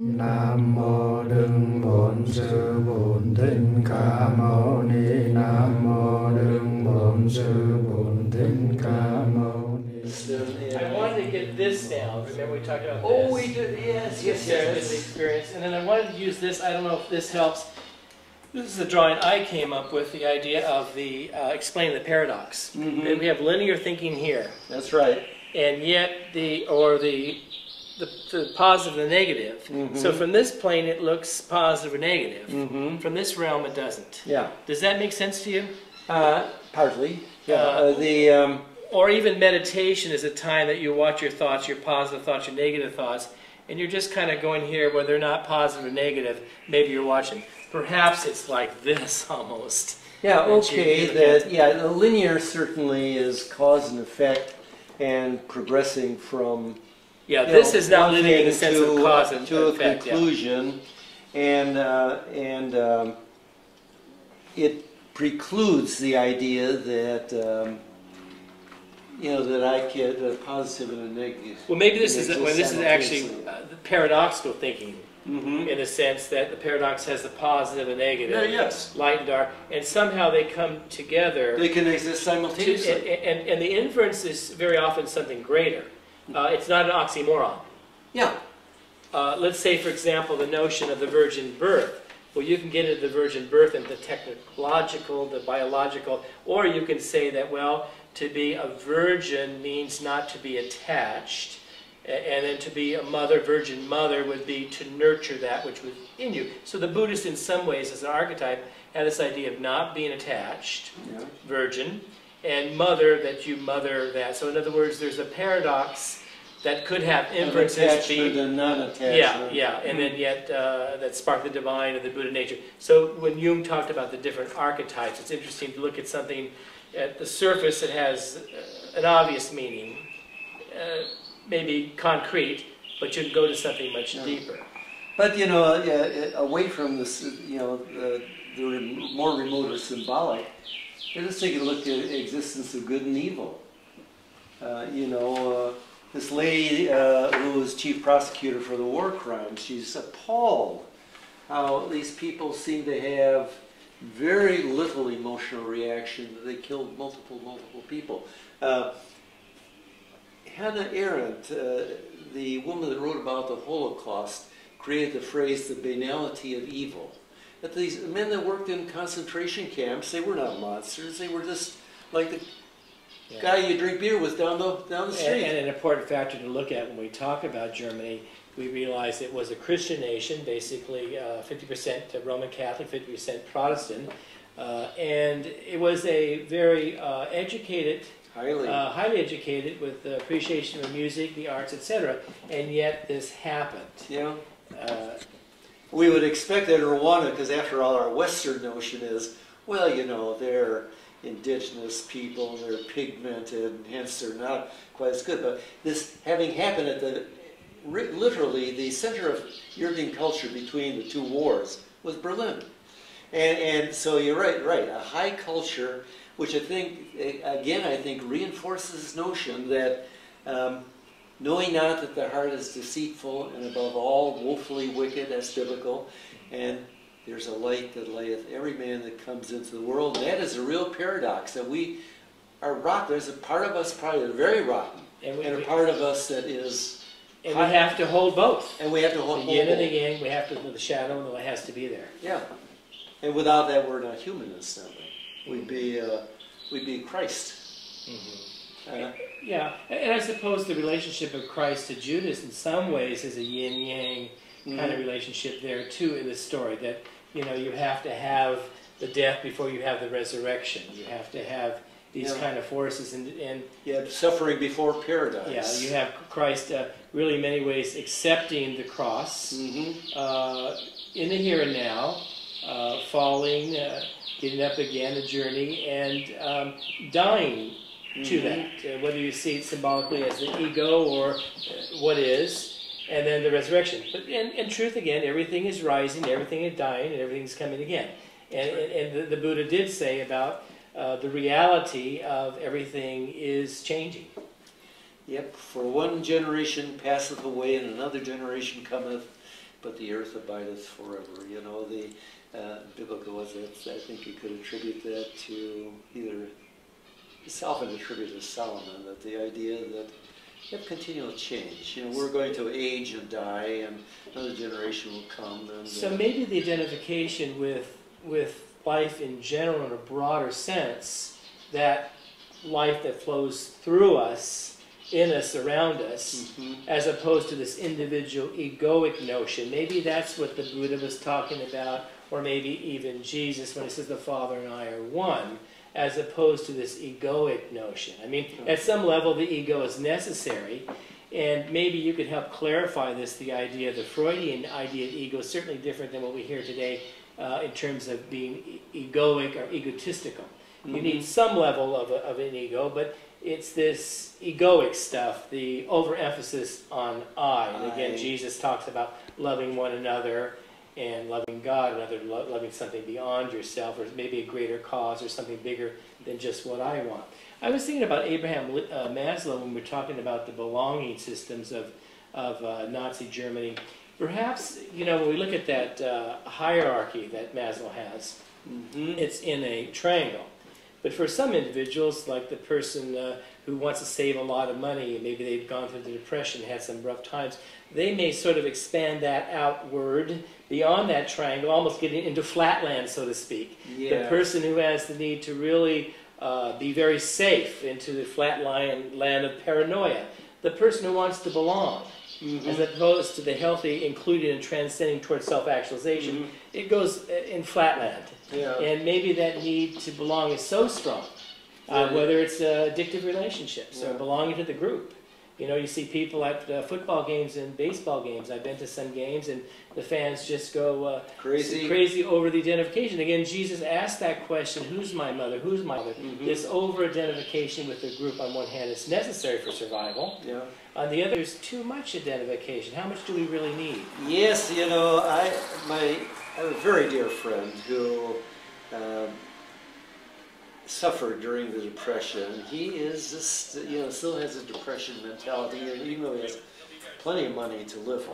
Nam mô Đức Bổn Sư Bổn Thích Ca Mâu Ni. Nam mô Đức Bổn Sư Bổn Thích Ca Mâu Ni. I wanted to get this down. Remember we talked about this? Oh, we did. Yes, yes, Yes. The experience, and then I wanted to use this. I don't know if this helps. This is the drawing I came up with. The idea of the explaining the paradox. And we have linear thinking here. That's right. And yet the positive and the negative. So from this plane it looks positive or negative. From this realm it doesn't. Yeah. Does that make sense to you? Partly. Yeah. Or even meditation is a time that you watch your thoughts, your positive thoughts, your negative thoughts, and you're just kind of going here where they're not positive or negative. Maybe you're watching. Perhaps it's like this almost. Yeah. Okay. The linear certainly is cause and effect, and progressing from. Yeah, this is not linear in the sense of cause and effect. To a conclusion, yeah. and it precludes the idea that that I get a positive and a negative. Well, maybe this is actually paradoxical thinking, in the sense that the paradox has the positive and negative, yes, light and dark, and somehow they come together. They can exist simultaneously. And the inference is very often something greater. It's not an oxymoron. Yeah. Let's say, for example, the notion of the virgin birth. Well, you can get into the virgin birth and the technological, the biological, or you can say that, well, to be a virgin means not to be attached, and then to be a mother, virgin mother, would be to nurture that which was in you. So the Buddhists, in some ways, as an archetype, had this idea of not being attached, virgin, and mother, that you mother that. So in other words, there's a paradox that could have inferences be and non-attachment. Yeah, and then yet that spark the divine and the Buddha nature. So when Jung talked about the different archetypes, it's interesting to look at something at the surface that has an obvious meaning, maybe concrete, but you can go to something much deeper. But away from this, the more remote or symbolic, let's take a look at the existence of good and evil. This lady who was chief prosecutor for the war crimes, she's appalled how these people seem to have very little emotional reaction. They killed multiple people. Hannah Arendt, the woman that wrote about the Holocaust, created the phrase, the banality of evil. That these men that worked in concentration camps, they were not monsters. They were just like the guy you drink beer with down the street. And an important factor to look at when we talk about Germany, we realize it was a Christian nation, basically 50% Roman Catholic, 50% Protestant, and it was a very educated, highly educated, with appreciation of music, the arts, etc. And yet this happened. Yeah. We would expect that in Rwanda, because after all, our Western notion is, well, they're indigenous people, they're pigmented, and hence they're not quite as good. But this having happened at literally the center of European culture between the two wars was Berlin. And so you're right, a high culture, which I think reinforces this notion that knowing not that the heart is deceitful and above all woefully wicked, that's biblical, and there's a light that ligheth every man that comes into the world. And that is a real paradox, that we are rotten. There's a part of us probably very rotten, and a part of us that is. And we have to hold both. And we have to hold both. The yin and the yang. We have to the shadow, and it has to be there. Yeah. And without that, we're not human instantly. We'd be Christ. Yeah, and I suppose the relationship of Christ to Judas in some ways is a yin-yang kind of relationship there too in the story, that you have to have the death before you have the resurrection. You have to have these kind of forces, and suffering before paradise. Yeah, you have Christ really in many ways accepting the cross in the here and now, falling, getting up again, a journey, and dying to that, whether you see it symbolically as the ego or what is, and then the resurrection. But in truth, again, everything is rising, everything is dying, and everything's coming again. And the Buddha did say about the reality of everything is changing. Yep, for one generation passeth away and another generation cometh, but the earth abideth forever. You know, the biblical was it. I think you could attribute that to either, it's often attributed to Solomon, that the idea that you have continual change. You know, we're going to age and die, and another generation will come. And, so maybe the identification with life in general, in a broader sense, that life that flows through us, in us, around us, as opposed to this individual egoic notion. Maybe that's what the Buddha was talking about, or maybe even Jesus when he says the Father and I are one, as opposed to this egoic notion. I mean, at some level the ego is necessary, and maybe you could help clarify this, the idea, the Freudian idea of ego is certainly different than what we hear today in terms of being egoic or egotistical. You need some level of an ego, but it's this egoic stuff, the overemphasis on I. And again, Jesus talks about loving one another and loving God, loving something beyond yourself, or maybe a greater cause or something bigger than just what I want. I was thinking about Abraham Maslow when we were talking about the belonging systems of Nazi Germany. Perhaps, you know, when we look at that hierarchy that Maslow has, it's in a triangle. But for some individuals, like the person who wants to save a lot of money, and maybe they've gone through the Depression, had some rough times, they may sort of expand that outward beyond that triangle, almost getting into flatland, so to speak. The person who has the need to really be very safe, into the flat land of paranoia. The person who wants to belong, as opposed to the healthy, including and transcending towards self-actualization, it goes in flatland. And maybe that need to belong is so strong, whether it's addictive relationships or belonging to the group. You know, you see people at football games and baseball games. I've been to some games, and the fans just go crazy over the identification. Again, Jesus asked that question, who's my mother, who's my mother? This over-identification with the group on one hand is necessary for survival. On the other, there's too much identification. How much do we really need? Yes, you know, I have a very dear friend who suffered during the Depression. He is just, you know, still has a depression mentality, even though he has plenty of money to live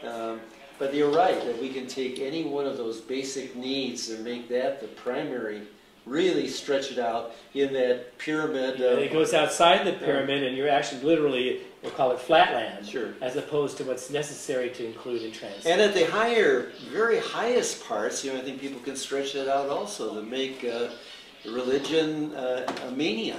on. But you're right, that we can take any one of those basic needs and make that the primary, really stretch it out in that pyramid. It goes outside the pyramid, and you're actually literally, we'll call it flatland, as opposed to what's necessary to include and transcend. And at the higher, very highest parts, you know, I think people can stretch that out also to make religion a mania.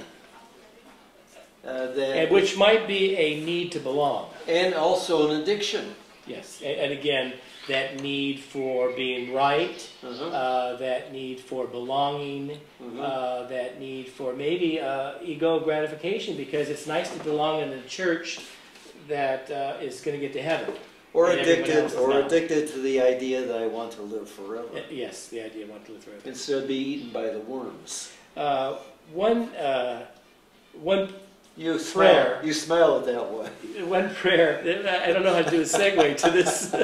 And which might be a need to belong. And also an addiction. Yes, and again, that need for being right, that need for belonging, that need for maybe ego gratification, because it's nice to belong in a church that is going to get to heaven. Or addicted to the idea that I want to live forever. Yes, the idea I want to live forever. Instead of being eaten by the worms. You smile it that way. One prayer. I don't know how to do a segue to this.